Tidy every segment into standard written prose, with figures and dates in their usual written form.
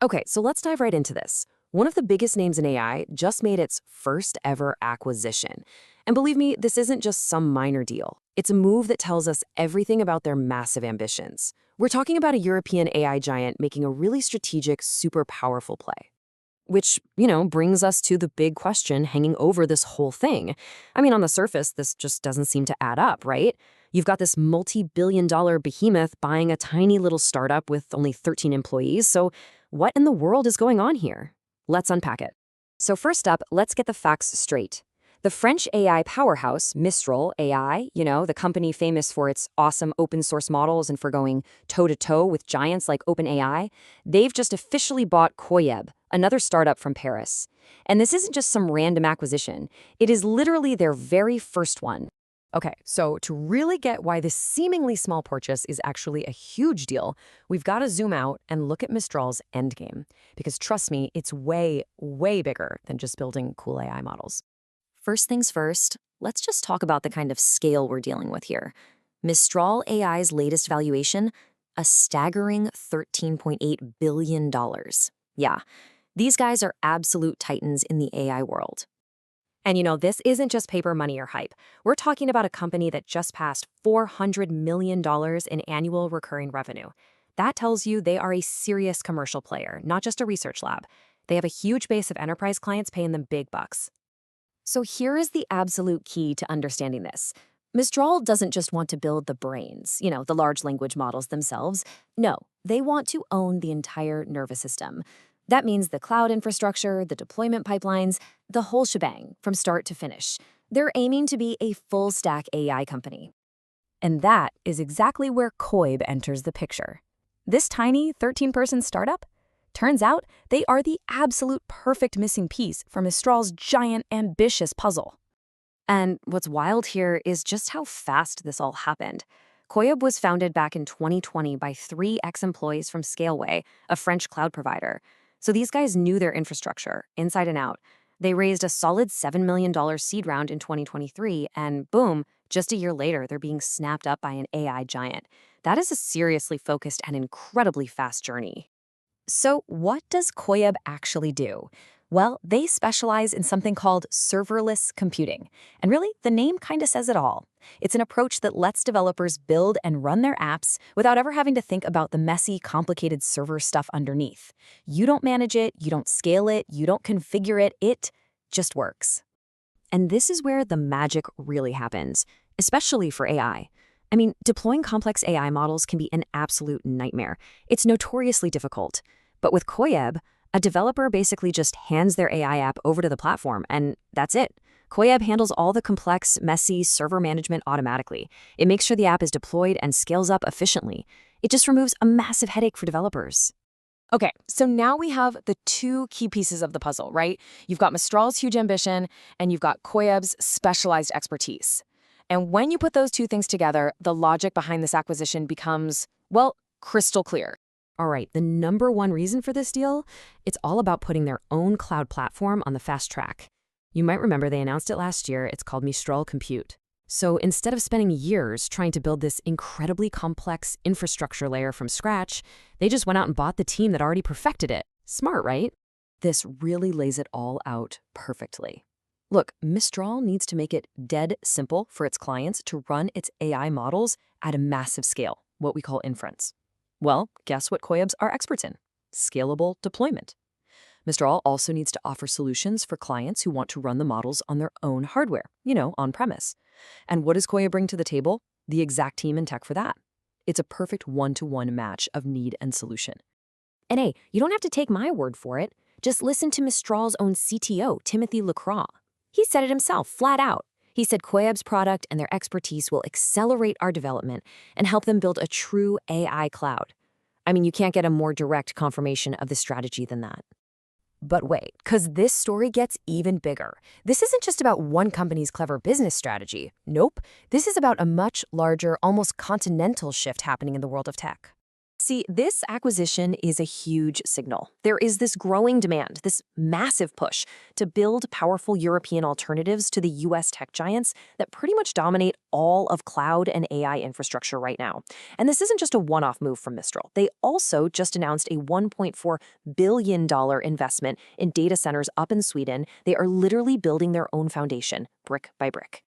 Okay, so let's dive right into this. One of the biggest names in AI just made its first ever acquisition. And believe me, this isn't just some minor deal. It's a move that tells us everything about their massive ambitions. We're talking about a European AI giant making a really strategic, super powerful play. Which brings us to the big question hanging over this whole thing. I mean, on the surface, this just doesn't seem to add up, right? You've got this multi-billion-dollar behemoth buying a tiny little startup with only 13 employees, so what in the world is going on here? Let's unpack it. So first up, let's get the facts straight. The French AI powerhouse, Mistral AI, the company famous for its awesome open source models and for going toe-to-toe with giants like OpenAI, they've just officially bought Koyeb, another startup from Paris. And this isn't just some random acquisition. It is literally their very first one. Okay, so to really get why this seemingly small purchase is actually a huge deal, we've got to zoom out and look at Mistral's endgame. Because trust me, it's way, way bigger than just building cool AI models. First things first, let's just talk about the kind of scale we're dealing with here. Mistral AI's latest valuation, a staggering $13.8 billion. Yeah, these guys are absolute titans in the AI world. And this isn't just paper money or hype. We're talking about a company that just passed $400 million in annual recurring revenue. That tells you they are a serious commercial player, not just a research lab. They have a huge base of enterprise clients paying them big bucks. So here is the absolute key to understanding this. Mistral doesn't just want to build the brains, the large language models themselves. No, they want to own the entire nervous system. That means the cloud infrastructure, the deployment pipelines, the whole shebang from start to finish. They're aiming to be a full-stack AI company. And that is exactly where Koyeb enters the picture. This tiny 13-person startup? Turns out they are the absolute perfect missing piece for Mistral's giant, ambitious puzzle. And what's wild here is just how fast this all happened. Koyeb was founded back in 2020 by 3 ex-employees from Scaleway, a French cloud provider. So these guys knew their infrastructure, inside and out. They raised a solid $7 million seed round in 2023, and boom, just a year later, they're being snapped up by an AI giant. That is a seriously focused and incredibly fast journey. So what does Koyeb actually do? Well, they specialize in something called serverless computing. And really, the name kind of says it all. It's an approach that lets developers build and run their apps without ever having to think about the messy, complicated server stuff underneath. You don't manage it, you don't scale it, you don't configure it, it just works. And this is where the magic really happens, especially for AI. I mean, deploying complex AI models can be an absolute nightmare. It's notoriously difficult. But with Koyeb, a developer basically just hands their AI app over to the platform, and that's it. Koyeb handles all the complex, messy server management automatically. It makes sure the app is deployed and scales up efficiently. It just removes a massive headache for developers. Okay, so now we have the 2 key pieces of the puzzle, right? You've got Mistral's huge ambition, and you've got Koyeb's specialized expertise. And when you put those 2 things together, the logic behind this acquisition becomes, well, crystal clear. All right, the number 1 reason for this deal, it's all about putting their own cloud platform on the fast track. You might remember they announced it last year. It's called Mistral Compute. So instead of spending years trying to build this incredibly complex infrastructure layer from scratch, they just went out and bought the team that already perfected it. Smart, right? This really lays it all out perfectly. Look, Mistral needs to make it dead simple for its clients to run its AI models at a massive scale, what we call inference. Well, guess what Koyebs are experts in? Scalable deployment. Mistral also needs to offer solutions for clients who want to run the models on their own hardware, on-premise. And what does Koyeb bring to the table? The exact team and tech for that. It's a perfect one-to-one match of need and solution. And hey, you don't have to take my word for it. Just listen to Mistral's own CTO, Timothy Lacroix. He said it himself, flat out. He said Koyeb's product and their expertise will accelerate our development and help them build a true AI cloud. I mean, you can't get a more direct confirmation of the strategy than that. But wait, because this story gets even bigger. This isn't just about one company's clever business strategy. Nope. This is about a much larger, almost continental shift happening in the world of tech. See, this acquisition is a huge signal. There is this growing demand, this massive push to build powerful European alternatives to the US tech giants that pretty much dominate all of cloud and AI infrastructure right now. And this isn't just a one-off move from Mistral. They also just announced a $1.4 billion investment in data centers up in Sweden. They are literally building their own foundation, brick by brick.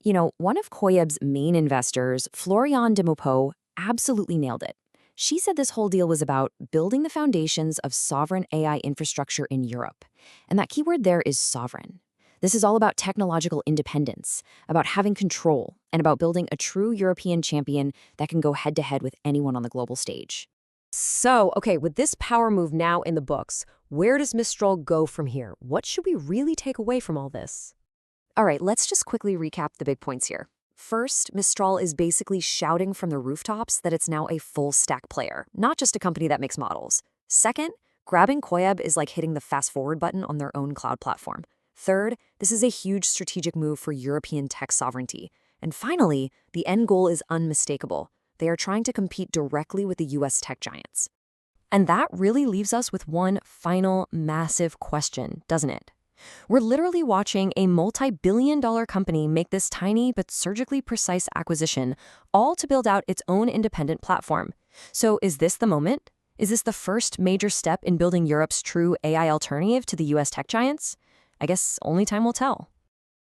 You know, one of Koyeb's main investors, Florian de Maupeou, absolutely nailed it. She said this whole deal was about building the foundations of sovereign AI infrastructure in Europe. And that keyword there is sovereign. This is all about technological independence, about having control, and about building a true European champion that can go head-to-head with anyone on the global stage. So, okay, with this power move now in the books, where does Mistral go from here? What should we really take away from all this? All right, let's just quickly recap the big points here. First, Mistral is basically shouting from the rooftops that it's now a full-stack player, not just a company that makes models. Second, grabbing Koyeb is like hitting the fast-forward button on their own cloud platform. Third, this is a huge strategic move for European tech sovereignty. And finally, the end goal is unmistakable. They are trying to compete directly with the US tech giants. And that really leaves us with one final massive question, doesn't it? We're literally watching a multi-billion-dollar company make this tiny but surgically precise acquisition, all to build out its own independent platform. So is this the moment? Is this the first major step in building Europe's true AI alternative to the US tech giants? I guess only time will tell.